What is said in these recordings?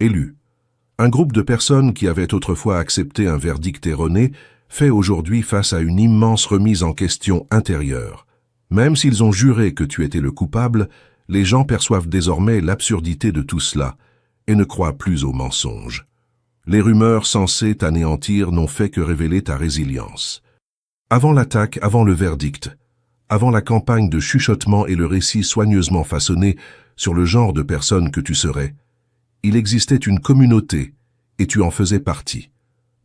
Élu. Un groupe de personnes qui avaient autrefois accepté un verdict erroné fait aujourd'hui face à une immense remise en question intérieure. Même s'ils ont juré que tu étais le coupable, les gens perçoivent désormais l'absurdité de tout cela et ne croient plus aux mensonges. Les rumeurs censées t'anéantir n'ont fait que révéler ta résilience. Avant l'attaque, avant le verdict, avant la campagne de chuchotement et le récit soigneusement façonné sur le genre de personne que tu serais, il existait une communauté et tu en faisais partie.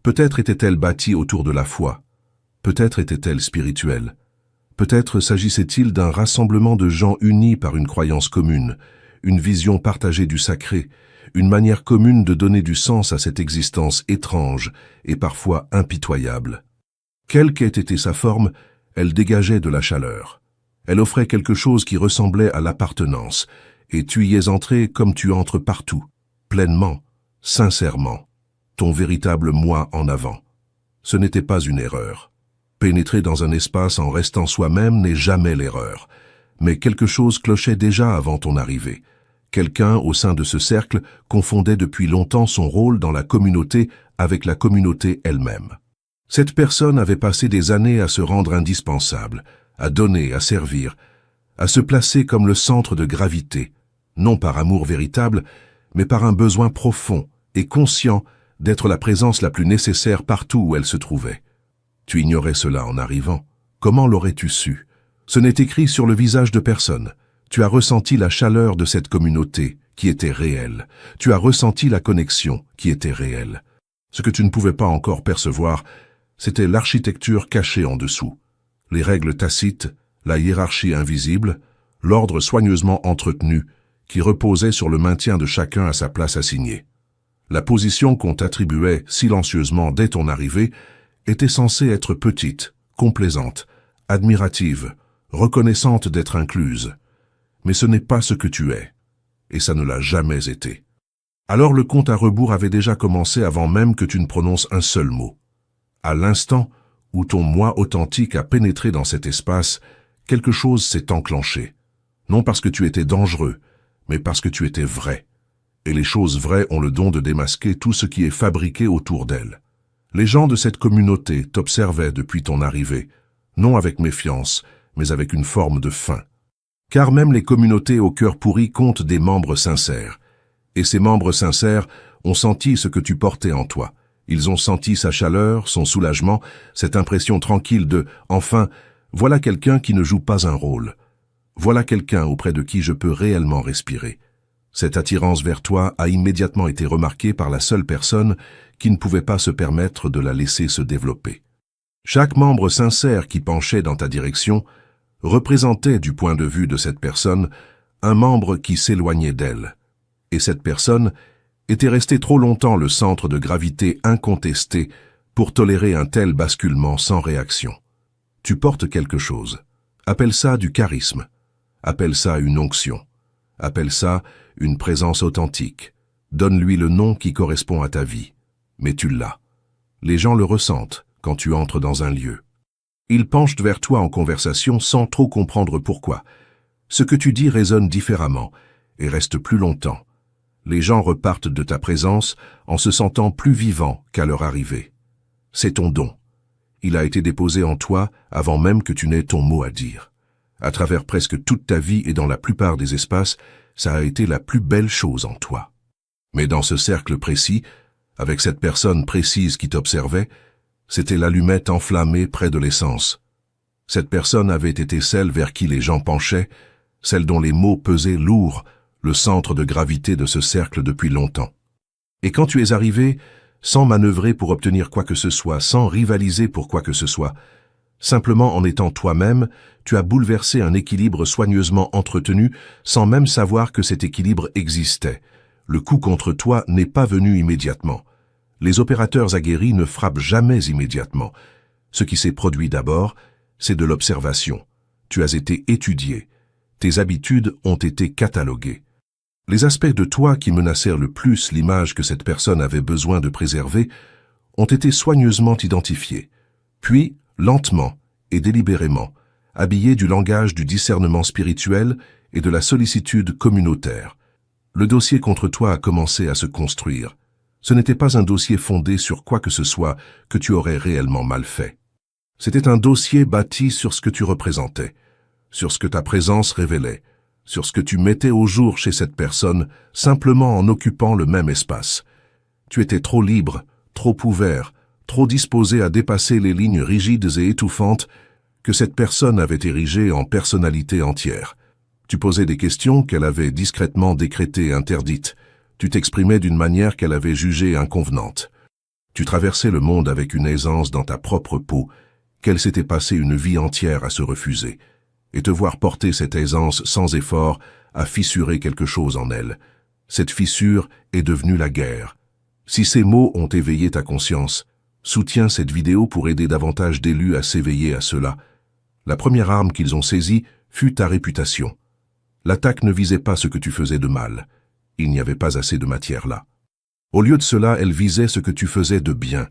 Peut-être était-elle bâtie autour de la foi, peut-être était-elle spirituelle, peut-être s'agissait-il d'un rassemblement de gens unis par une croyance commune, une vision partagée du sacré, une manière commune de donner du sens à cette existence étrange et parfois impitoyable. Quelle qu'ait été sa forme, elle dégageait de la chaleur. Elle offrait quelque chose qui ressemblait à l'appartenance, et tu y es entré comme tu entres partout, pleinement, sincèrement, ton véritable moi en avant. Ce n'était pas une erreur. Pénétrer dans un espace en restant soi-même n'est jamais l'erreur, mais quelque chose clochait déjà avant ton arrivée. Quelqu'un au sein de ce cercle confondait depuis longtemps son rôle dans la communauté avec la communauté elle-même. Cette personne avait passé des années à se rendre indispensable, à donner, à servir, à se placer comme le centre de gravité, non par amour véritable, mais par un besoin profond et conscient d'être la présence la plus nécessaire partout où elle se trouvait. Tu ignorais cela en arrivant. Comment l'aurais-tu su? Ce n'est écrit sur le visage de personne. Tu as ressenti la chaleur de cette communauté qui était réelle. Tu as ressenti la connexion qui était réelle. Ce que tu ne pouvais pas encore percevoir, c'était l'architecture cachée en dessous. Les règles tacites, la hiérarchie invisible, l'ordre soigneusement entretenu qui reposait sur le maintien de chacun à sa place assignée. La position qu'on t'attribuait silencieusement dès ton arrivée était censée être petite, complaisante, admirative, reconnaissante d'être incluse. Mais ce n'est pas ce que tu es, et ça ne l'a jamais été. Alors le compte à rebours avait déjà commencé avant même que tu ne prononces un seul mot. À l'instant où ton moi authentique a pénétré dans cet espace, quelque chose s'est enclenché. Non parce que tu étais dangereux, mais parce que tu étais vrai. Et les choses vraies ont le don de démasquer tout ce qui est fabriqué autour d'elles. Les gens de cette communauté t'observaient depuis ton arrivée, non avec méfiance, mais avec une forme de faim. Car même les communautés au cœur pourri comptent des membres sincères. Et ces membres sincères ont senti ce que tu portais en toi. Ils ont senti sa chaleur, son soulagement, cette impression tranquille de « enfin, voilà quelqu'un qui ne joue pas un rôle. Voilà quelqu'un auprès de qui je peux réellement respirer. » Cette attirance vers toi a immédiatement été remarquée par la seule personne qui ne pouvait pas se permettre de la laisser se développer. Chaque membre sincère qui penchait dans ta direction représentait, du point de vue de cette personne, un membre qui s'éloignait d'elle. Et cette personne était restée trop longtemps le centre de gravité incontesté pour tolérer un tel basculement sans réaction. Tu portes quelque chose. Appelle ça du charisme. Appelle ça une onction. Appelle ça une présence authentique. Donne-lui le nom qui correspond à ta vie. Mais tu l'as. Les gens le ressentent quand tu entres dans un lieu. Ils penchent vers toi en conversation sans trop comprendre pourquoi. Ce que tu dis résonne différemment et reste plus longtemps. Les gens repartent de ta présence en se sentant plus vivants qu'à leur arrivée. C'est ton don. Il a été déposé en toi avant même que tu n'aies ton mot à dire. À travers presque toute ta vie et dans la plupart des espaces, ça a été la plus belle chose en toi. Mais dans ce cercle précis, avec cette personne précise qui t'observait, c'était l'allumette enflammée près de l'essence. Cette personne avait été celle vers qui les gens penchaient, celle dont les mots pesaient lourd, le centre de gravité de ce cercle depuis longtemps. Et quand tu es arrivé, sans manœuvrer pour obtenir quoi que ce soit, sans rivaliser pour quoi que ce soit, simplement en étant toi-même, tu as bouleversé un équilibre soigneusement entretenu sans même savoir que cet équilibre existait. Le coup contre toi n'est pas venu immédiatement. Les opérateurs aguerris ne frappent jamais immédiatement. Ce qui s'est produit d'abord, c'est de l'observation. Tu as été étudié. Tes habitudes ont été cataloguées. Les aspects de toi qui menacèrent le plus l'image que cette personne avait besoin de préserver ont été soigneusement identifiés. Puis, lentement et délibérément, habillés du langage du discernement spirituel et de la sollicitude communautaire. Le dossier contre toi a commencé à se construire. Ce n'était pas un dossier fondé sur quoi que ce soit que tu aurais réellement mal fait. C'était un dossier bâti sur ce que tu représentais, sur ce que ta présence révélait, sur ce que tu mettais au jour chez cette personne simplement en occupant le même espace. Tu étais trop libre, trop ouvert, trop disposé à dépasser les lignes rigides et étouffantes que cette personne avait érigées en personnalité entière. Tu posais des questions qu'elle avait discrètement décrétées interdites. Tu t'exprimais d'une manière qu'elle avait jugée inconvenante. Tu traversais le monde avec une aisance dans ta propre peau, qu'elle s'était passée une vie entière à se refuser. Et te voir porter cette aisance sans effort a fissuré quelque chose en elle. Cette fissure est devenue la guerre. Si ces mots ont éveillé ta conscience, soutiens cette vidéo pour aider davantage d'élus à s'éveiller à cela. La première arme qu'ils ont saisie fut ta réputation. L'attaque ne visait pas ce que tu faisais de mal. Il n'y avait pas assez de matière là. Au lieu de cela, elle visait ce que tu faisais de bien.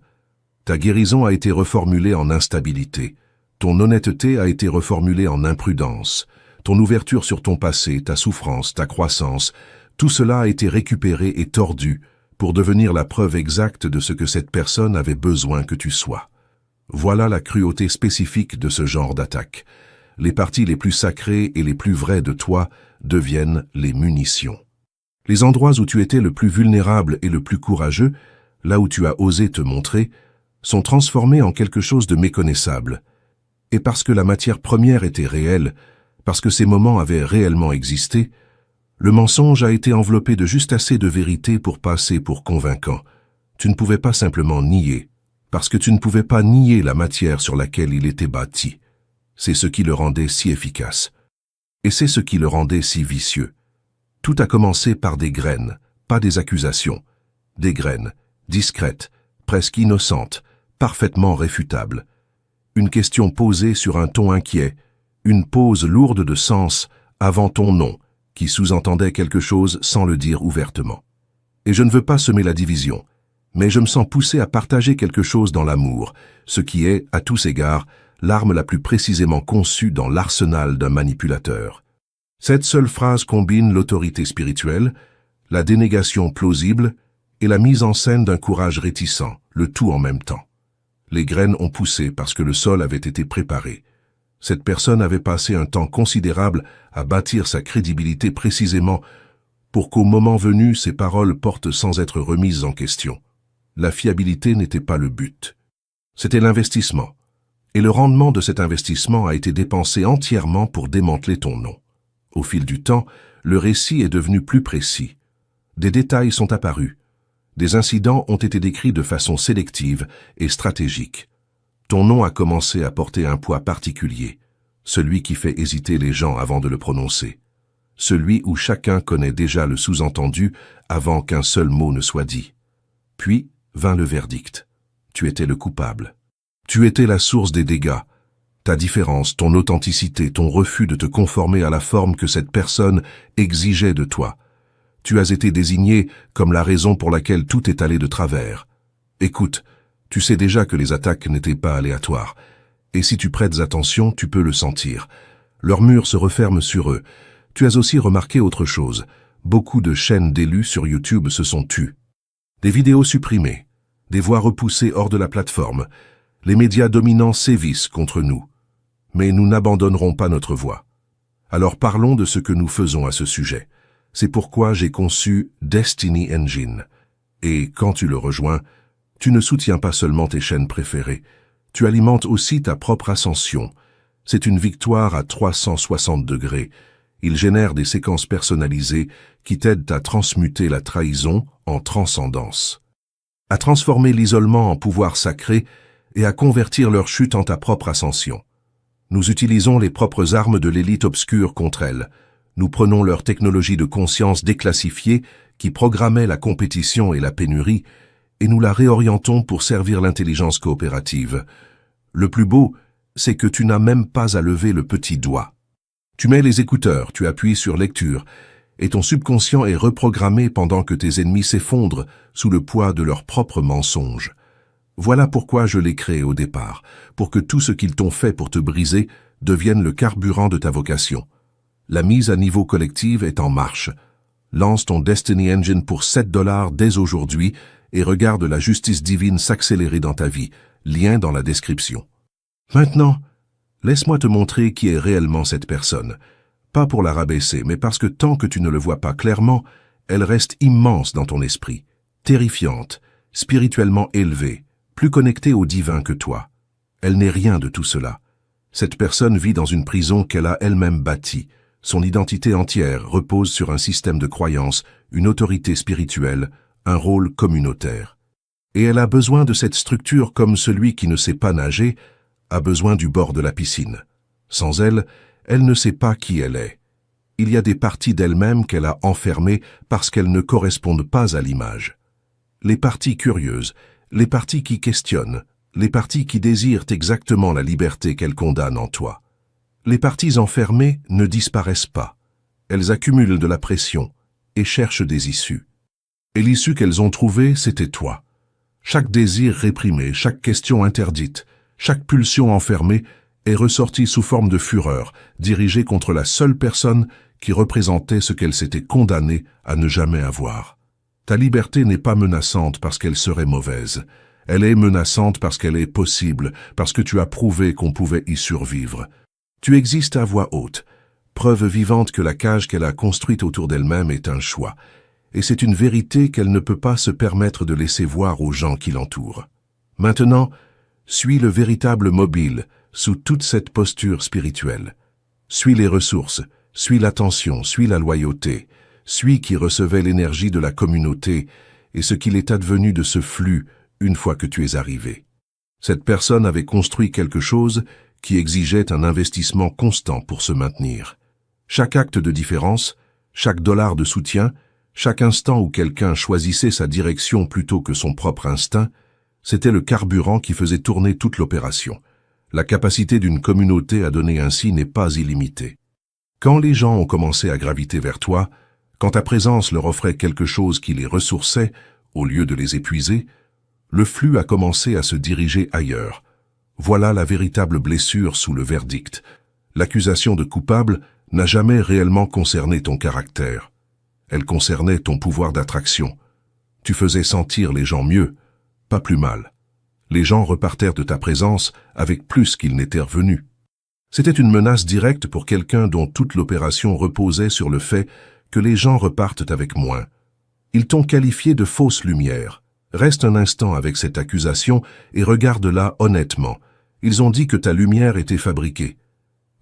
Ta guérison a été reformulée en instabilité. Ton honnêteté a été reformulée en imprudence. Ton ouverture sur ton passé, ta souffrance, ta croissance, tout cela a été récupéré et tordu pour devenir la preuve exacte de ce que cette personne avait besoin que tu sois. Voilà la cruauté spécifique de ce genre d'attaque. Les parties les plus sacrées et les plus vraies de toi deviennent les munitions. Les endroits où tu étais le plus vulnérable et le plus courageux, là où tu as osé te montrer, sont transformés en quelque chose de méconnaissable. Et parce que la matière première était réelle, parce que ces moments avaient réellement existé, le mensonge a été enveloppé de juste assez de vérité pour passer pour convaincant. Tu ne pouvais pas simplement nier, parce que tu ne pouvais pas nier la matière sur laquelle il était bâti. C'est ce qui le rendait si efficace. Et c'est ce qui le rendait si vicieux. Tout a commencé par des graines, pas des accusations. Des graines, discrètes, presque innocentes, parfaitement réfutables. Une question posée sur un ton inquiet, une pause lourde de sens avant ton nom, qui sous-entendait quelque chose sans le dire ouvertement. Et je ne veux pas semer la division, mais je me sens poussé à partager quelque chose dans l'amour, ce qui est, à tous égards, l'arme la plus précisément conçue dans l'arsenal d'un manipulateur. Cette seule phrase combine l'autorité spirituelle, la dénégation plausible et la mise en scène d'un courage réticent, le tout en même temps. Les graines ont poussé parce que le sol avait été préparé. Cette personne avait passé un temps considérable à bâtir sa crédibilité précisément pour qu'au moment venu, ses paroles portent sans être remises en question. La fiabilité n'était pas le but. C'était l'investissement. Et le rendement de cet investissement a été dépensé entièrement pour démanteler ton nom. Au fil du temps, le récit est devenu plus précis. Des détails sont apparus. Des incidents ont été décrits de façon sélective et stratégique. Ton nom a commencé à porter un poids particulier, celui qui fait hésiter les gens avant de le prononcer, celui où chacun connaît déjà le sous-entendu avant qu'un seul mot ne soit dit. Puis vint le verdict. Tu étais le coupable. Tu étais la source des dégâts. Ta différence, ton authenticité, ton refus de te conformer à la forme que cette personne exigeait de toi. Tu as été désigné comme la raison pour laquelle tout est allé de travers. Écoute, tu sais déjà que les attaques n'étaient pas aléatoires. Et si tu prêtes attention, tu peux le sentir. Leurs murs se referment sur eux. Tu as aussi remarqué autre chose. Beaucoup de chaînes d'élus sur YouTube se sont tues. Des vidéos supprimées, des voix repoussées hors de la plateforme. Les médias dominants sévissent contre nous. Mais nous n'abandonnerons pas notre voix. Alors parlons de ce que nous faisons à ce sujet. C'est pourquoi j'ai conçu Destiny Engine. Et quand tu le rejoins, tu ne soutiens pas seulement tes chaînes préférées, tu alimentes aussi ta propre ascension. C'est une victoire à 360 degrés. Il génère des séquences personnalisées qui t'aident à transmuter la trahison en transcendance, à transformer l'isolement en pouvoir sacré et à convertir leur chute en ta propre ascension. Nous utilisons les propres armes de l'élite obscure contre elle. Nous prenons leur technologie de conscience déclassifiée qui programmait la compétition et la pénurie, et nous la réorientons pour servir l'intelligence coopérative. Le plus beau, c'est que tu n'as même pas à lever le petit doigt. Tu mets les écouteurs, tu appuies sur lecture, et ton subconscient est reprogrammé pendant que tes ennemis s'effondrent sous le poids de leurs propres mensonges. Voilà pourquoi je l'ai créé au départ, pour que tout ce qu'ils t'ont fait pour te briser devienne le carburant de ta vocation. La mise à niveau collective est en marche. Lance ton Destiny Engine pour $7 dès aujourd'hui et regarde la justice divine s'accélérer dans ta vie. Lien dans la description. Maintenant, laisse-moi te montrer qui est réellement cette personne. Pas pour la rabaisser, mais parce que tant que tu ne le vois pas clairement, elle reste immense dans ton esprit, terrifiante, spirituellement élevée, plus connectée au divin que toi. Elle n'est rien de tout cela. Cette personne vit dans une prison qu'elle a elle-même bâtie. Son identité entière repose sur un système de croyances, une autorité spirituelle, un rôle communautaire. Et elle a besoin de cette structure comme celui qui ne sait pas nager a besoin du bord de la piscine. Sans elle, elle ne sait pas qui elle est. Il y a des parties d'elle-même qu'elle a enfermées parce qu'elles ne correspondent pas à l'image. Les parties curieuses, les parties qui questionnent, les parties qui désirent exactement la liberté qu'elle condamne en toi. Les parties enfermées ne disparaissent pas. Elles accumulent de la pression et cherchent des issues. Et l'issue qu'elles ont trouvée, c'était toi. Chaque désir réprimé, chaque question interdite, chaque pulsion enfermée est ressortie sous forme de fureur, dirigée contre la seule personne qui représentait ce qu'elle s'était condamnée à ne jamais avoir. Ta liberté n'est pas menaçante parce qu'elle serait mauvaise. Elle est menaçante parce qu'elle est possible, parce que tu as prouvé qu'on pouvait y survivre. Tu existes à voix haute, preuve vivante que la cage qu'elle a construite autour d'elle-même est un choix. Et c'est une vérité qu'elle ne peut pas se permettre de laisser voir aux gens qui l'entourent. Maintenant, suis le véritable mobile sous toute cette posture spirituelle. Suis les ressources, suis l'attention, suis la loyauté, suis qui recevait l'énergie de la communauté et ce qu'il est advenu de ce flux une fois que tu es arrivé. Cette personne avait construit quelque chose qui exigeait un investissement constant pour se maintenir. Chaque acte de différence, chaque dollar de soutien, chaque instant où quelqu'un choisissait sa direction plutôt que son propre instinct, c'était le carburant qui faisait tourner toute l'opération. La capacité d'une communauté à donner ainsi n'est pas illimitée. Quand les gens ont commencé à graviter vers toi, quand ta présence leur offrait quelque chose qui les ressourçait, au lieu de les épuiser, le flux a commencé à se diriger ailleurs. Voilà la véritable blessure sous le verdict. L'accusation de coupable n'a jamais réellement concerné ton caractère. Elle concernait ton pouvoir d'attraction. Tu faisais sentir les gens mieux, pas plus mal. Les gens repartèrent de ta présence avec plus qu'ils n'étaient revenus. C'était une menace directe pour quelqu'un dont toute l'opération reposait sur le fait que les gens repartent avec moins. Ils t'ont qualifié de fausse lumière. Reste un instant avec cette accusation et regarde-la honnêtement. Ils ont dit que ta lumière était fabriquée.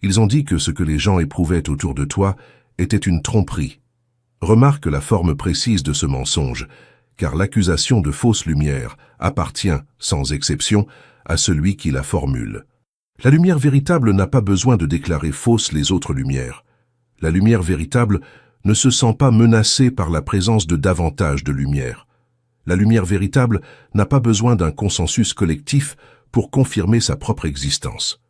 Ils ont dit que ce que les gens éprouvaient autour de toi était une tromperie. Remarque la forme précise de ce mensonge, car l'accusation de fausse lumière appartient, sans exception, à celui qui la formule. La lumière véritable n'a pas besoin de déclarer fausses les autres lumières. La lumière véritable ne se sent pas menacée par la présence de davantage de lumière. La lumière véritable n'a pas besoin d'un consensus collectif pour confirmer sa propre existence.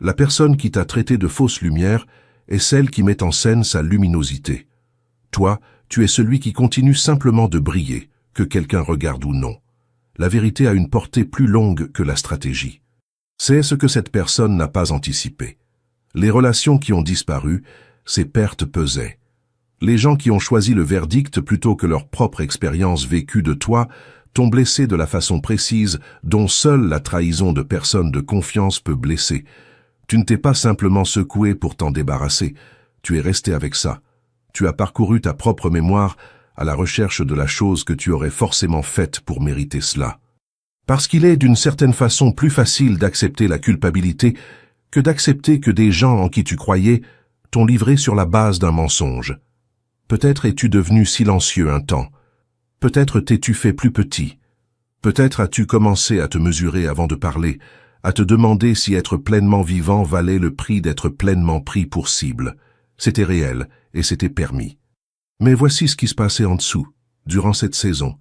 La personne qui t'a traité de fausse lumière est celle qui met en scène sa luminosité. Toi, tu es celui qui continue simplement de briller, que quelqu'un regarde ou non. La vérité a une portée plus longue que la stratégie. C'est ce que cette personne n'a pas anticipé. Les relations qui ont disparu, ces pertes pesaient. Les gens qui ont choisi le verdict plutôt que leur propre expérience vécue de toi t'ont blessé de la façon précise dont seule la trahison de personnes de confiance peut blesser. Tu ne t'es pas simplement secoué pour t'en débarrasser, tu es resté avec ça. Tu as parcouru ta propre mémoire à la recherche de la chose que tu aurais forcément faite pour mériter cela. Parce qu'il est d'une certaine façon plus facile d'accepter la culpabilité que d'accepter que des gens en qui tu croyais t'ont livré sur la base d'un mensonge. Peut-être es-tu devenu silencieux un temps. Peut-être t'es-tu fait plus petit. Peut-être as-tu commencé à te mesurer avant de parler, à te demander si être pleinement vivant valait le prix d'être pleinement pris pour cible. C'était réel et c'était permis. Mais voici ce qui se passait en dessous, durant cette saison,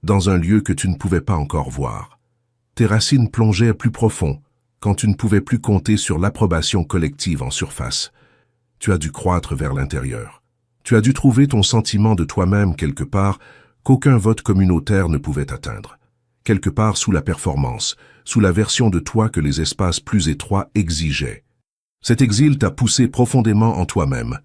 dans un lieu que tu ne pouvais pas encore voir. Tes racines plongeaient plus profond, quand tu ne pouvais plus compter sur l'approbation collective en surface. Tu as dû croître vers l'intérieur. Tu as dû trouver ton sentiment de toi-même quelque part qu'aucun vote communautaire ne pouvait atteindre. Quelque part sous la performance, sous la version de toi que les espaces plus étroits exigeaient. Cet exil t'a poussé profondément en toi-même.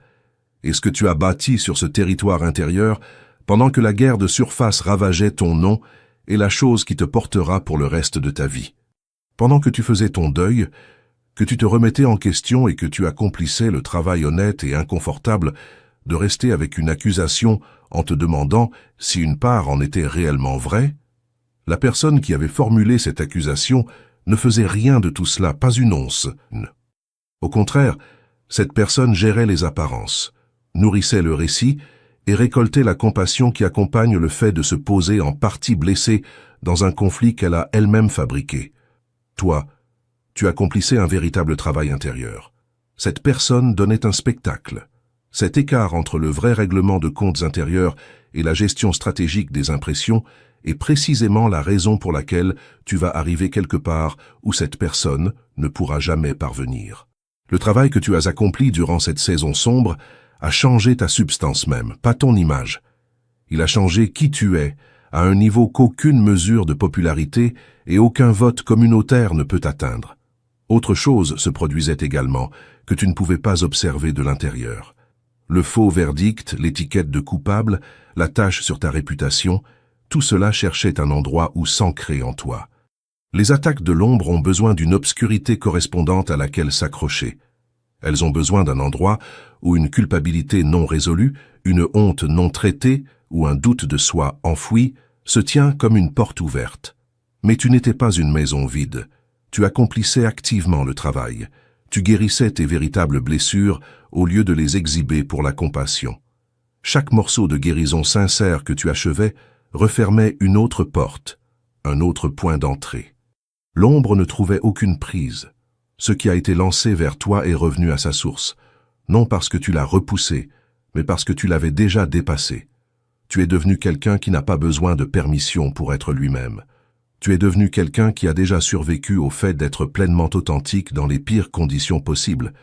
et ce que tu as bâti sur ce territoire intérieur pendant que la guerre de surface ravageait ton nom est la chose qui te portera pour le reste de ta vie. Pendant que tu faisais ton deuil, que tu te remettais en question et que tu accomplissais le travail honnête et inconfortable de rester avec une accusation en te demandant si une part en était réellement vraie, la personne qui avait formulé cette accusation ne faisait rien de tout cela, pas une once. Au contraire, cette personne gérait les apparences, nourrissait le récit et récoltait la compassion qui accompagne le fait de se poser en partie blessée dans un conflit qu'elle a elle-même fabriqué. Toi, tu accomplissais un véritable travail intérieur. Cette personne donnait un spectacle. Cet écart entre le vrai règlement de comptes intérieurs et la gestion stratégique des impressions est précisément la raison pour laquelle tu vas arriver quelque part où cette personne ne pourra jamais parvenir. Le travail que tu as accompli durant cette saison sombre a changé ta substance même, pas ton image. Il a changé qui tu es, à un niveau qu'aucune mesure de popularité et aucun vote communautaire ne peut atteindre. Autre chose se produisait également, que tu ne pouvais pas observer de l'intérieur. Le faux verdict, l'étiquette de coupable, la tache sur ta réputation, tout cela cherchait un endroit où s'ancrer en toi. Les attaques de l'ombre ont besoin d'une obscurité correspondante à laquelle s'accrocher. Elles ont besoin d'un endroit où une culpabilité non résolue, une honte non traitée ou un doute de soi enfoui se tient comme une porte ouverte. Mais tu n'étais pas une maison vide. Tu accomplissais activement le travail. Tu guérissais tes véritables blessures au lieu de les exhiber pour la compassion. Chaque morceau de guérison sincère que tu achevais refermait une autre porte, un autre point d'entrée. L'ombre ne trouvait aucune prise. Ce qui a été lancé vers toi est revenu à sa source, non parce que tu l'as repoussé, mais parce que tu l'avais déjà dépassé. Tu es devenu quelqu'un qui n'a pas besoin de permission pour être lui-même. Tu es devenu quelqu'un qui a déjà survécu au fait d'être pleinement authentique dans les pires conditions possibles.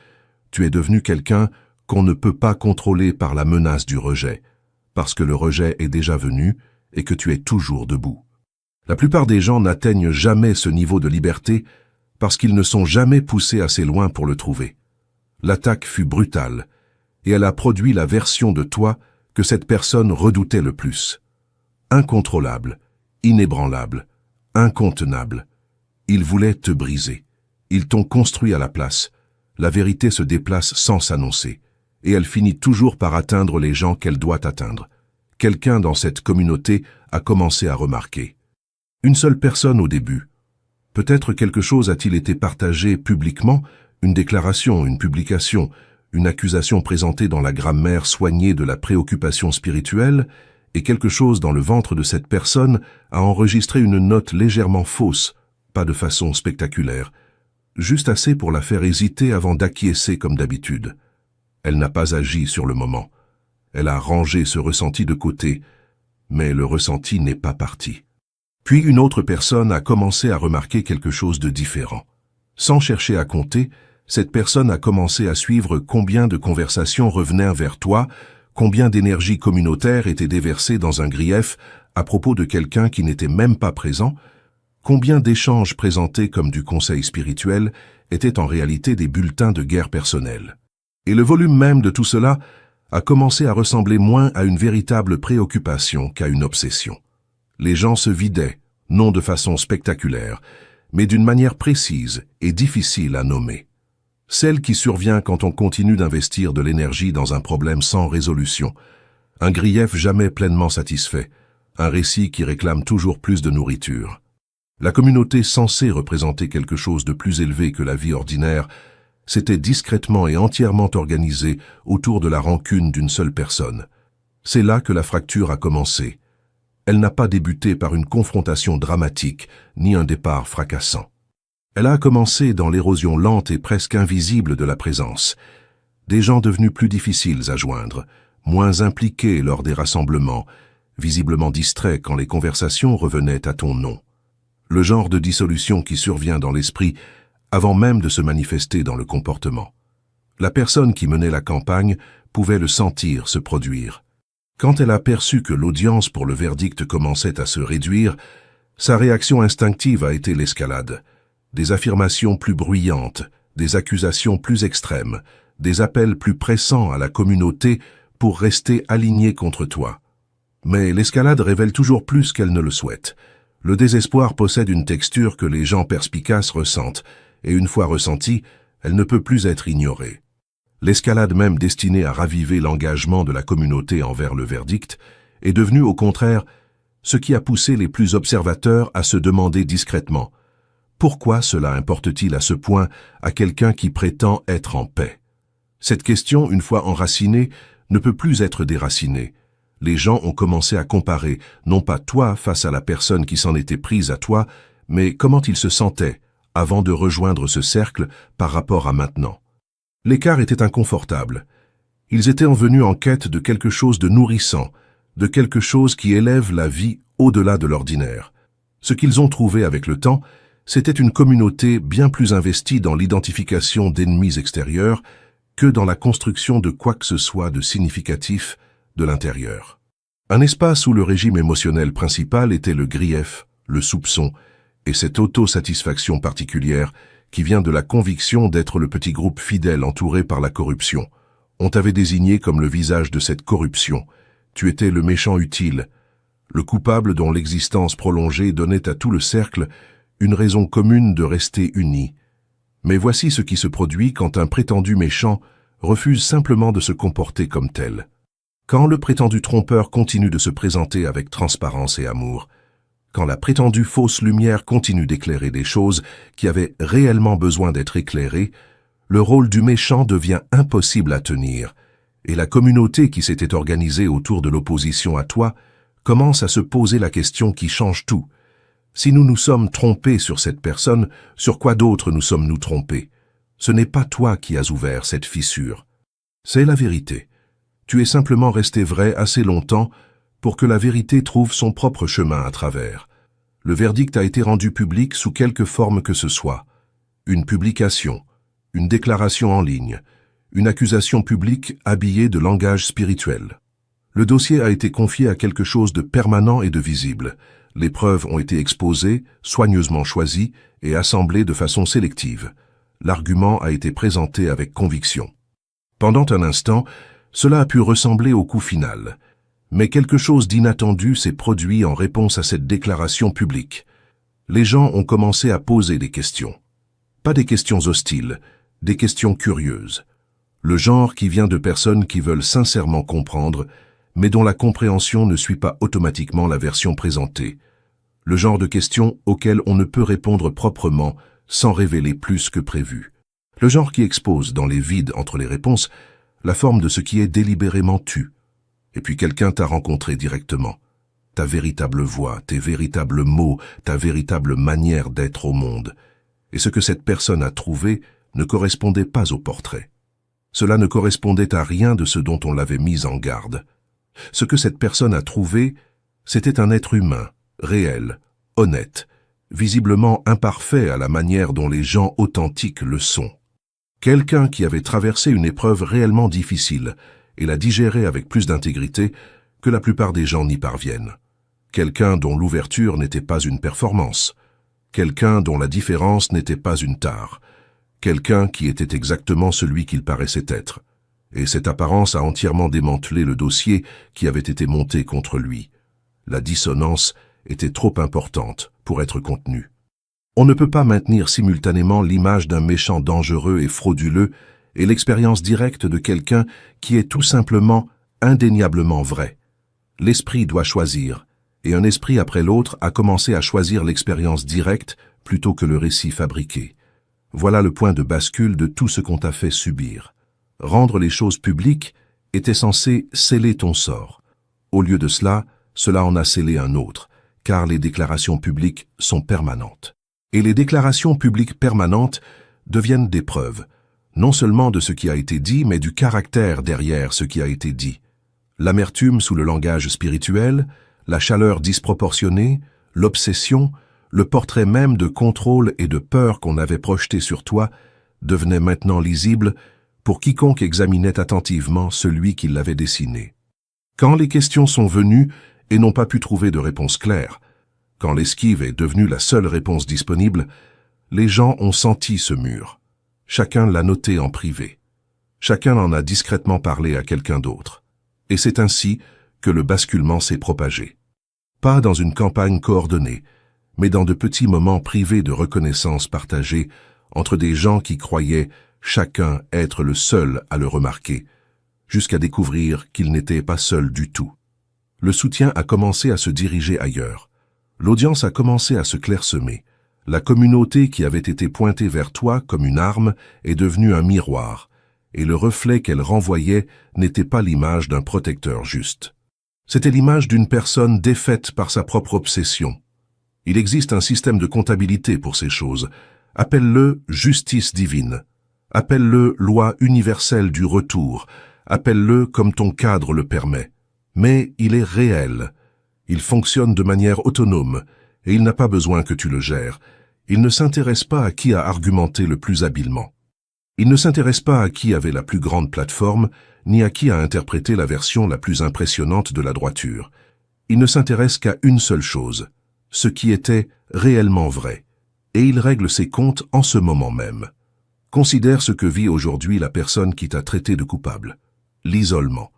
Tu es devenu quelqu'un qu'on ne peut pas contrôler par la menace du rejet, parce que le rejet est déjà venu et que tu es toujours debout. La plupart des gens n'atteignent jamais ce niveau de liberté parce qu'ils ne sont jamais poussés assez loin pour le trouver. L'attaque fut brutale, et elle a produit la version de toi que cette personne redoutait le plus. Incontrôlable, inébranlable, incontenable. Ils voulaient te briser. Ils t'ont construit à la place. La vérité se déplace sans s'annoncer, et elle finit toujours par atteindre les gens qu'elle doit atteindre. Quelqu'un dans cette communauté a commencé à remarquer. Une seule personne au début. Peut-être quelque chose a-t-il été partagé publiquement, une déclaration, une publication, une accusation présentée dans la grammaire soignée de la préoccupation spirituelle, et quelque chose dans le ventre de cette personne a enregistré une note légèrement fausse, pas de façon spectaculaire, juste assez pour la faire hésiter avant d'acquiescer comme d'habitude. Elle n'a pas agi sur le moment. Elle a rangé ce ressenti de côté, mais le ressenti n'est pas parti. Puis une autre personne a commencé à remarquer quelque chose de différent. Sans chercher à compter, cette personne a commencé à suivre combien de conversations revenaient vers toi, combien d'énergie communautaire était déversée dans un grief à propos de quelqu'un qui n'était même pas présent, combien d'échanges présentés comme du conseil spirituel étaient en réalité des bulletins de guerre personnelle. Et le volume même de tout cela a commencé à ressembler moins à une véritable préoccupation qu'à une obsession. Les gens se vidaient, non de façon spectaculaire, mais d'une manière précise et difficile à nommer. Celle qui survient quand on continue d'investir de l'énergie dans un problème sans résolution, un grief jamais pleinement satisfait, un récit qui réclame toujours plus de nourriture. La communauté censée représenter quelque chose de plus élevé que la vie ordinaire s'était discrètement et entièrement organisée autour de la rancune d'une seule personne. C'est là que la fracture a commencé. Elle n'a pas débuté par une confrontation dramatique, ni un départ fracassant. Elle a commencé dans l'érosion lente et presque invisible de la présence. Des gens devenus plus difficiles à joindre, moins impliqués lors des rassemblements, visiblement distraits quand les conversations revenaient à ton nom. Le genre de dissolution qui survient dans l'esprit avant même de se manifester dans le comportement. La personne qui menait la campagne pouvait le sentir se produire. Quand elle a perçu que l'audience pour le verdict commençait à se réduire, sa réaction instinctive a été l'escalade. Des affirmations plus bruyantes, des accusations plus extrêmes, des appels plus pressants à la communauté pour rester alignés contre toi. Mais l'escalade révèle toujours plus qu'elle ne le souhaite. Le désespoir possède une texture que les gens perspicaces ressentent, et une fois ressentie, elle ne peut plus être ignorée. L'escalade même destinée à raviver l'engagement de la communauté envers le verdict est devenue au contraire ce qui a poussé les plus observateurs à se demander discrètement « Pourquoi cela importe-t-il à ce point à quelqu'un qui prétend être en paix ?» Cette question, une fois enracinée, ne peut plus être déracinée. Les gens ont commencé à comparer, non pas toi face à la personne qui s'en était prise à toi, mais comment ils se sentaient avant de rejoindre ce cercle par rapport à maintenant. L'écart était inconfortable. Ils étaient venus en quête de quelque chose de nourrissant, de quelque chose qui élève la vie au-delà de l'ordinaire. Ce qu'ils ont trouvé avec le temps, c'était une communauté bien plus investie dans l'identification d'ennemis extérieurs que dans la construction de quoi que ce soit de significatif de l'intérieur. Un espace où le régime émotionnel principal était le grief, le soupçon et cette autosatisfaction particulière qui vient de la conviction d'être le petit groupe fidèle entouré par la corruption. On t'avait désigné comme le visage de cette corruption. Tu étais le méchant utile, le coupable dont l'existence prolongée donnait à tout le cercle une raison commune de rester unis. Mais voici ce qui se produit quand un prétendu méchant refuse simplement de se comporter comme tel. Quand le prétendu trompeur continue de se présenter avec transparence et amour, quand la prétendue fausse lumière continue d'éclairer des choses qui avaient réellement besoin d'être éclairées, le rôle du méchant devient impossible à tenir, et la communauté qui s'était organisée autour de l'opposition à toi commence à se poser la question qui change tout. Si nous nous sommes trompés sur cette personne, sur quoi d'autre nous sommes-nous trompés? Ce n'est pas toi qui as ouvert cette fissure. C'est la vérité. Tu es simplement resté vrai assez longtemps pour que la vérité trouve son propre chemin à travers. Le verdict a été rendu public sous quelque forme que ce soit. Une publication, une déclaration en ligne, une accusation publique habillée de langage spirituel. Le dossier a été confié à quelque chose de permanent et de visible. Les preuves ont été exposées, soigneusement choisies et assemblées de façon sélective. L'argument a été présenté avec conviction. Pendant un instant, cela a pu ressembler au coup final. Mais quelque chose d'inattendu s'est produit en réponse à cette déclaration publique. Les gens ont commencé à poser des questions. Pas des questions hostiles, des questions curieuses. Le genre qui vient de personnes qui veulent sincèrement comprendre, mais dont la compréhension ne suit pas automatiquement la version présentée. Le genre de questions auxquelles on ne peut répondre proprement sans révéler plus que prévu. Le genre qui expose, dans les vides entre les réponses, la forme de ce qui est délibérément tu. Et puis quelqu'un t'a rencontré directement. Ta véritable voix, tes véritables mots, ta véritable manière d'être au monde. Et ce que cette personne a trouvé ne correspondait pas au portrait. Cela ne correspondait à rien de ce dont on l'avait mis en garde. Ce que cette personne a trouvé, c'était un être humain, réel, honnête, visiblement imparfait à la manière dont les gens authentiques le sont. Quelqu'un qui avait traversé une épreuve réellement difficile et l'a digérée avec plus d'intégrité que la plupart des gens n'y parviennent. Quelqu'un dont l'ouverture n'était pas une performance. Quelqu'un dont la différence n'était pas une tare. Quelqu'un qui était exactement celui qu'il paraissait être. Et cette apparence a entièrement démantelé le dossier qui avait été monté contre lui. La dissonance était trop importante pour être contenue. On ne peut pas maintenir simultanément l'image d'un méchant dangereux et frauduleux et l'expérience directe de quelqu'un qui est tout simplement indéniablement vrai. L'esprit doit choisir, et un esprit après l'autre a commencé à choisir l'expérience directe plutôt que le récit fabriqué. Voilà le point de bascule de tout ce qu'on t'a fait subir. Rendre les choses publiques était censé sceller ton sort. Au lieu de cela, cela en a scellé un autre, car les déclarations publiques sont permanentes. Et les déclarations publiques permanentes deviennent des preuves, non seulement de ce qui a été dit, mais du caractère derrière ce qui a été dit. L'amertume sous le langage spirituel, la chaleur disproportionnée, l'obsession, le portrait même de contrôle et de peur qu'on avait projeté sur toi devenaient maintenant lisibles pour quiconque examinait attentivement celui qui l'avait dessiné. Quand les questions sont venues et n'ont pas pu trouver de réponse claire, quand l'esquive est devenue la seule réponse disponible, les gens ont senti ce mur. Chacun l'a noté en privé. Chacun en a discrètement parlé à quelqu'un d'autre. Et c'est ainsi que le basculement s'est propagé. Pas dans une campagne coordonnée, mais dans de petits moments privés de reconnaissance partagée entre des gens qui croyaient chacun être le seul à le remarquer, jusqu'à découvrir qu'il n'était pas seul du tout. Le soutien a commencé à se diriger ailleurs. L'audience a commencé à se clairsemer. La communauté qui avait été pointée vers toi comme une arme est devenue un miroir, et le reflet qu'elle renvoyait n'était pas l'image d'un protecteur juste. C'était l'image d'une personne défaite par sa propre obsession. Il existe un système de comptabilité pour ces choses. Appelle-le justice divine. Appelle-le loi universelle du retour. Appelle-le comme ton cadre le permet. Mais il est réel. Il fonctionne de manière autonome, et il n'a pas besoin que tu le gères. Il ne s'intéresse pas à qui a argumenté le plus habilement. Il ne s'intéresse pas à qui avait la plus grande plateforme, ni à qui a interprété la version la plus impressionnante de la droiture. Il ne s'intéresse qu'à une seule chose, ce qui était réellement vrai, et il règle ses comptes en ce moment même. Considère ce que vit aujourd'hui la personne qui t'a traité de coupable. L'isolement.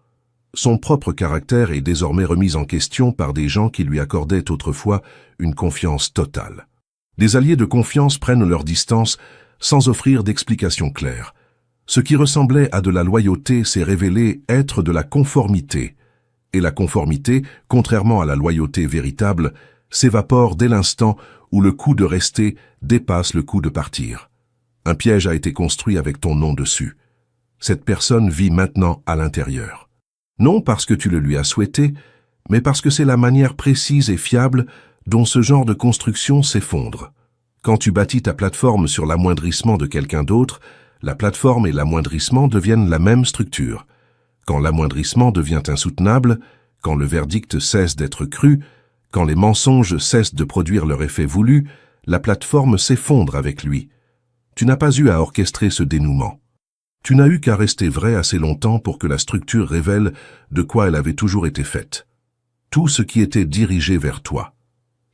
Son propre caractère est désormais remis en question par des gens qui lui accordaient autrefois une confiance totale. Des alliés de confiance prennent leur distance sans offrir d'explications claires. Ce qui ressemblait à de la loyauté s'est révélé être de la conformité. Et la conformité, contrairement à la loyauté véritable, s'évapore dès l'instant où le coût de rester dépasse le coût de partir. Un piège a été construit avec ton nom dessus. Cette personne vit maintenant à l'intérieur. Non parce que tu le lui as souhaité, mais parce que c'est la manière précise et fiable dont ce genre de construction s'effondre. Quand tu bâtis ta plateforme sur l'amoindrissement de quelqu'un d'autre, la plateforme et l'amoindrissement deviennent la même structure. Quand l'amoindrissement devient insoutenable, quand le verdict cesse d'être cru, quand les mensonges cessent de produire leur effet voulu, la plateforme s'effondre avec lui. Tu n'as pas eu à orchestrer ce dénouement. Tu n'as eu qu'à rester vrai assez longtemps pour que la structure révèle de quoi elle avait toujours été faite. Tout ce qui était dirigé vers toi.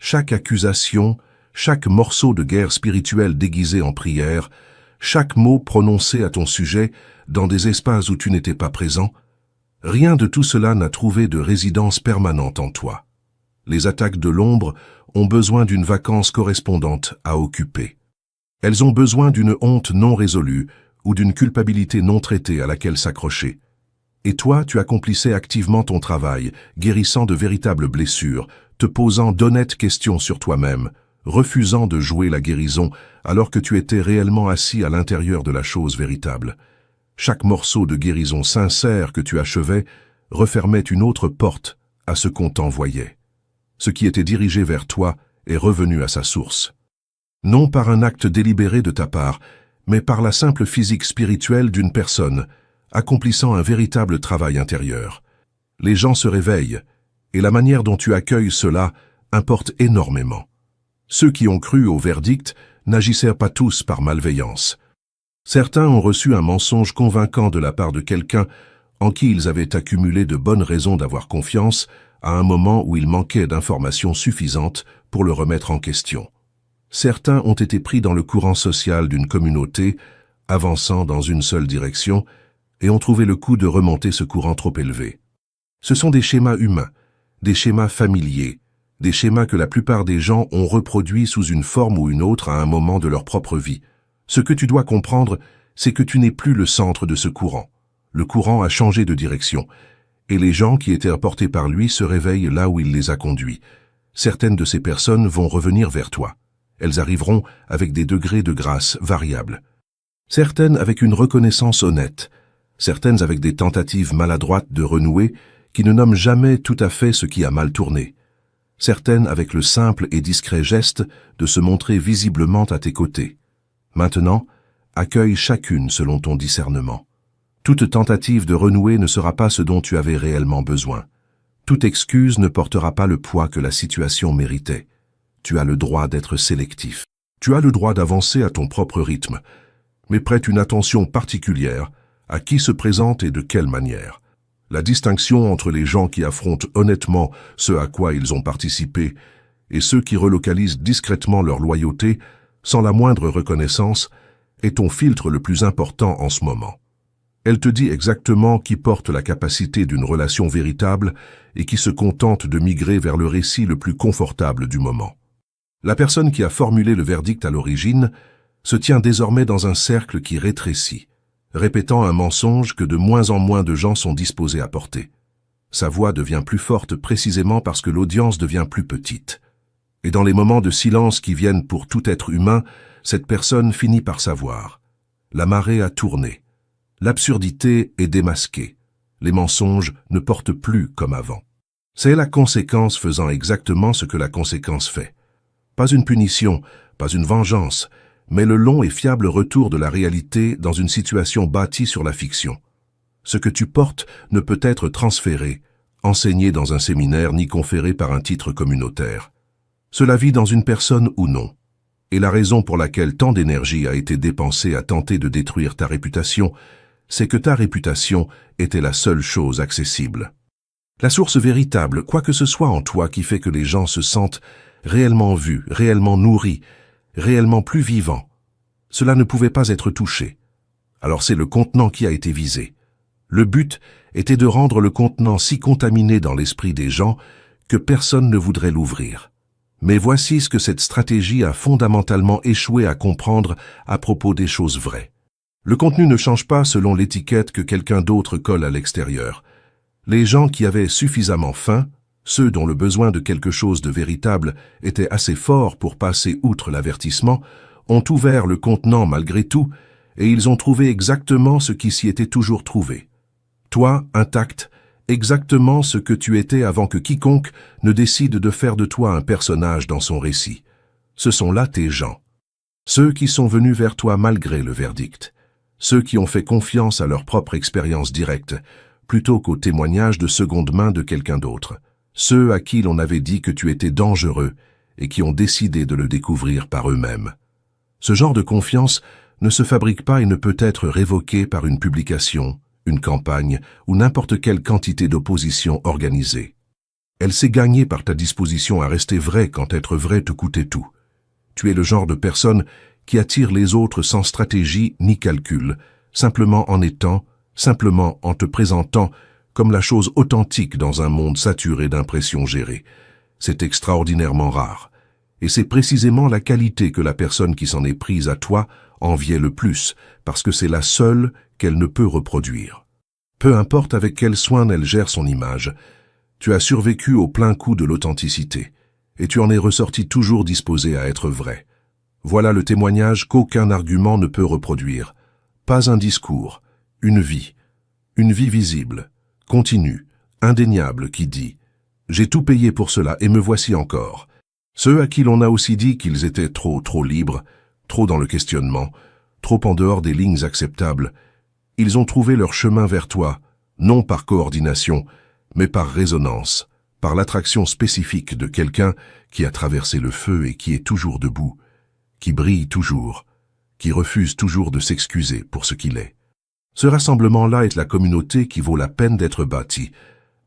Chaque accusation, chaque morceau de guerre spirituelle déguisé en prière, chaque mot prononcé à ton sujet dans des espaces où tu n'étais pas présent, rien de tout cela n'a trouvé de résidence permanente en toi. Les attaques de l'ombre ont besoin d'une vacance correspondante à occuper. Elles ont besoin d'une honte non résolue ou d'une culpabilité non traitée à laquelle s'accrocher. Et toi, tu accomplissais activement ton travail, guérissant de véritables blessures, te posant d'honnêtes questions sur toi-même, refusant de jouer la guérison alors que tu étais réellement assis à l'intérieur de la chose véritable. Chaque morceau de guérison sincère que tu achevais refermait une autre porte à ce qu'on t'envoyait. Ce qui était dirigé vers toi est revenu à sa source. Non par un acte délibéré de ta part, mais par la simple physique spirituelle d'une personne, accomplissant un véritable travail intérieur. Les gens se réveillent, et la manière dont tu accueilles cela importe énormément. Ceux qui ont cru au verdict n'agissaient pas tous par malveillance. Certains ont reçu un mensonge convaincant de la part de quelqu'un en qui ils avaient accumulé de bonnes raisons d'avoir confiance à un moment où il manquait d'informations suffisantes pour le remettre en question. Certains ont été pris dans le courant social d'une communauté, avançant dans une seule direction, et ont trouvé le coup de remonter ce courant trop élevé. Ce sont des schémas humains, des schémas familiers, des schémas que la plupart des gens ont reproduits sous une forme ou une autre à un moment de leur propre vie. Ce que tu dois comprendre, c'est que tu n'es plus le centre de ce courant. Le courant a changé de direction, et les gens qui étaient apportés par lui se réveillent là où il les a conduits. Certaines de ces personnes vont revenir vers toi. Elles arriveront avec des degrés de grâce variables. Certaines avec une reconnaissance honnête, certaines avec des tentatives maladroites de renouer qui ne nomment jamais tout à fait ce qui a mal tourné. Certaines avec le simple et discret geste de se montrer visiblement à tes côtés. Maintenant, accueille chacune selon ton discernement. Toute tentative de renouer ne sera pas ce dont tu avais réellement besoin. Toute excuse ne portera pas le poids que la situation méritait. Tu as le droit d'être sélectif. Tu as le droit d'avancer à ton propre rythme, mais prête une attention particulière à qui se présente et de quelle manière. La distinction entre les gens qui affrontent honnêtement ce à quoi ils ont participé et ceux qui relocalisent discrètement leur loyauté sans la moindre reconnaissance est ton filtre le plus important en ce moment. Elle te dit exactement qui porte la capacité d'une relation véritable et qui se contente de migrer vers le récit le plus confortable du moment. La personne qui a formulé le verdict à l'origine se tient désormais dans un cercle qui rétrécit, répétant un mensonge que de moins en moins de gens sont disposés à porter. Sa voix devient plus forte précisément parce que l'audience devient plus petite. Et dans les moments de silence qui viennent pour tout être humain, cette personne finit par savoir. La marée a tourné. L'absurdité est démasquée. Les mensonges ne portent plus comme avant. C'est la conséquence faisant exactement ce que la conséquence fait. Pas une punition, pas une vengeance, mais le long et fiable retour de la réalité dans une situation bâtie sur la fiction. Ce que tu portes ne peut être transféré, enseigné dans un séminaire ni conféré par un titre communautaire. Cela vit dans une personne ou non. Et la raison pour laquelle tant d'énergie a été dépensée à tenter de détruire ta réputation, c'est que ta réputation était la seule chose accessible. La source véritable, quoi que ce soit en toi qui fait que les gens se sentent réellement vus, réellement nourris, réellement plus vivants, cela ne pouvait pas être touché. Alors c'est le contenant qui a été visé. Le but était de rendre le contenant si contaminé dans l'esprit des gens que personne ne voudrait l'ouvrir. Mais voici ce que cette stratégie a fondamentalement échoué à comprendre à propos des choses vraies. Le contenu ne change pas selon l'étiquette que quelqu'un d'autre colle à l'extérieur. Les gens qui avaient suffisamment faim, ceux dont le besoin de quelque chose de véritable était assez fort pour passer outre l'avertissement, ont ouvert le contenant malgré tout, et ils ont trouvé exactement ce qui s'y était toujours trouvé. Toi, intact, exactement ce que tu étais avant que quiconque ne décide de faire de toi un personnage dans son récit. Ce sont là tes gens. Ceux qui sont venus vers toi malgré le verdict. Ceux qui ont fait confiance à leur propre expérience directe, plutôt qu'au témoignage de seconde main de quelqu'un d'autre. Ceux à qui l'on avait dit que tu étais dangereux et qui ont décidé de le découvrir par eux-mêmes. Ce genre de confiance ne se fabrique pas et ne peut être révoqué par une publication, une campagne ou n'importe quelle quantité d'opposition organisée. Elle s'est gagnée par ta disposition à rester vrai quand être vrai te coûtait tout. Tu es le genre de personne qui attire les autres sans stratégie ni calcul, simplement en étant, simplement en te présentant comme la chose authentique dans un monde saturé d'impressions gérées. C'est extraordinairement rare. Et c'est précisément la qualité que la personne qui s'en est prise à toi enviait le plus, parce que c'est la seule qu'elle ne peut reproduire. Peu importe avec quel soin elle gère son image, tu as survécu au plein coup de l'authenticité, et tu en es ressorti toujours disposé à être vrai. Voilà le témoignage qu'aucun argument ne peut reproduire. Pas un discours, une vie visible, continue, indéniable qui dit « J'ai tout payé pour cela et me voici encore ». Ceux à qui l'on a aussi dit qu'ils étaient trop libres, trop dans le questionnement, trop en dehors des lignes acceptables, ils ont trouvé leur chemin vers toi, non par coordination, mais par résonance, par l'attraction spécifique de quelqu'un qui a traversé le feu et qui est toujours debout, qui brille toujours, qui refuse toujours de s'excuser pour ce qu'il est. Ce rassemblement-là est la communauté qui vaut la peine d'être bâtie,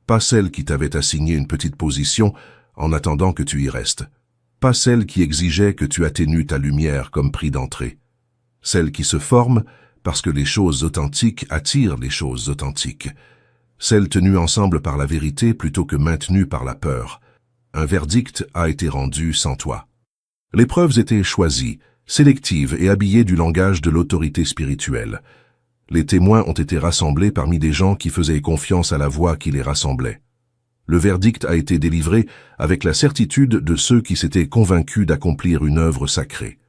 pas celle qui t'avait assigné une petite position en attendant que tu y restes, pas celle qui exigeait que tu atténues ta lumière comme prix d'entrée, celle qui se forme parce que les choses authentiques attirent les choses authentiques, celle tenue ensemble par la vérité plutôt que maintenue par la peur. Un verdict a été rendu sans toi. Les preuves étaient choisies, sélectives et habillées du langage de l'autorité spirituelle. Les témoins ont été rassemblés parmi des gens qui faisaient confiance à la voix qui les rassemblait. Le verdict a été délivré avec la certitude de ceux qui s'étaient convaincus d'accomplir une œuvre sacrée.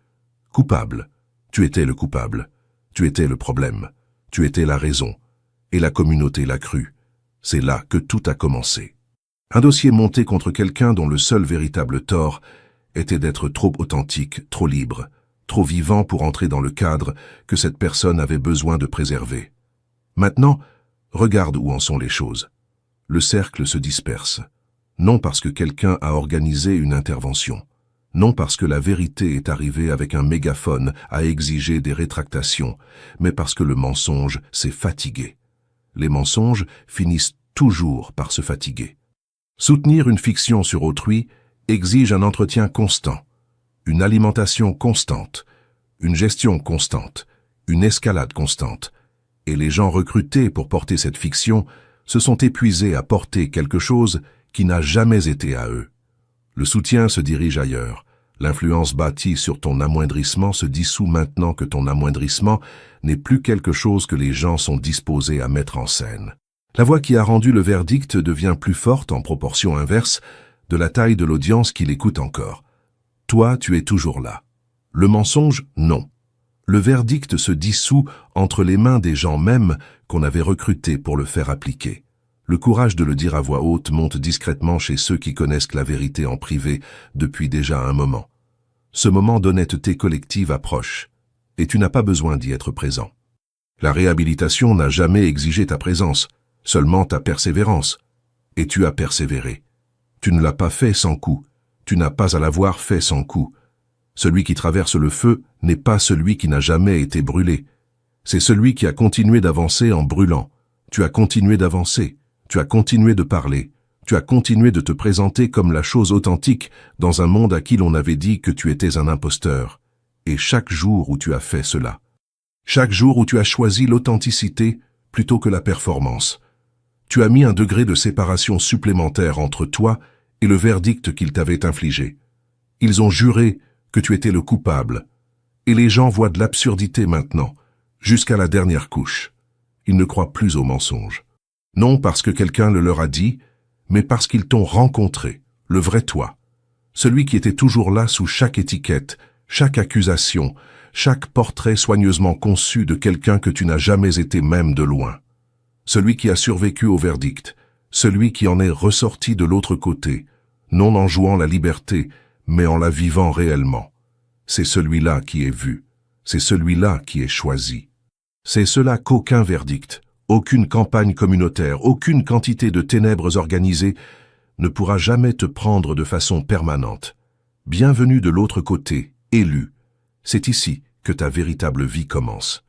Coupable, tu étais le coupable, tu étais le problème, tu étais la raison, et la communauté l'a cru. C'est là que tout a commencé. Un dossier monté contre quelqu'un dont le seul véritable tort était d'être trop authentique, trop libre, trop vivant pour entrer dans le cadre que cette personne avait besoin de préserver. Maintenant, regarde où en sont les choses. Le cercle se disperse, non parce que quelqu'un a organisé une intervention, non parce que la vérité est arrivée avec un mégaphone à exiger des rétractations, mais parce que le mensonge s'est fatigué. Les mensonges finissent toujours par se fatiguer. Soutenir une fiction sur autrui exige un entretien constant, une alimentation constante, une gestion constante, une escalade constante. Et les gens recrutés pour porter cette fiction se sont épuisés à porter quelque chose qui n'a jamais été à eux. Le soutien se dirige ailleurs. L'influence bâtie sur ton amoindrissement se dissout maintenant que ton amoindrissement n'est plus quelque chose que les gens sont disposés à mettre en scène. La voix qui a rendu le verdict devient plus forte en proportion inverse de la taille de l'audience qui l'écoute encore. Toi, tu es toujours là. Le mensonge, non. Le verdict se dissout entre les mains des gens mêmes qu'on avait recrutés pour le faire appliquer. Le courage de le dire à voix haute monte discrètement chez ceux qui connaissent la vérité en privé depuis déjà un moment. Ce moment d'honnêteté collective approche, et tu n'as pas besoin d'y être présent. La réhabilitation n'a jamais exigé ta présence, seulement ta persévérance. Et tu as persévéré. Tu ne l'as pas fait sans coup, tu n'as pas à l'avoir fait sans coup. Celui qui traverse le feu n'est pas celui qui n'a jamais été brûlé. C'est celui qui a continué d'avancer en brûlant. Tu as continué d'avancer. Tu as continué de parler, tu as continué de te présenter comme la chose authentique dans un monde à qui l'on avait dit que tu étais un imposteur. Et chaque jour où tu as fait cela, chaque jour où tu as choisi l'authenticité plutôt que la performance, tu as mis un degré de séparation supplémentaire entre toi et le verdict qu'ils t'avaient infligé. Ils ont juré que tu étais le coupable, et les gens voient de l'absurdité maintenant, jusqu'à la dernière couche. Ils ne croient plus aux mensonges. Non parce que quelqu'un le leur a dit, mais parce qu'ils t'ont rencontré, le vrai toi. Celui qui était toujours là sous chaque étiquette, chaque accusation, chaque portrait soigneusement conçu de quelqu'un que tu n'as jamais été même de loin. Celui qui a survécu au verdict, celui qui en est ressorti de l'autre côté, non en jouant la liberté, mais en la vivant réellement. C'est celui-là qui est vu, c'est celui-là qui est choisi. C'est cela qu'aucun verdict, aucune campagne communautaire, aucune quantité de ténèbres organisées ne pourra jamais te prendre de façon permanente. Bienvenue de l'autre côté, élu. C'est ici que ta véritable vie commence.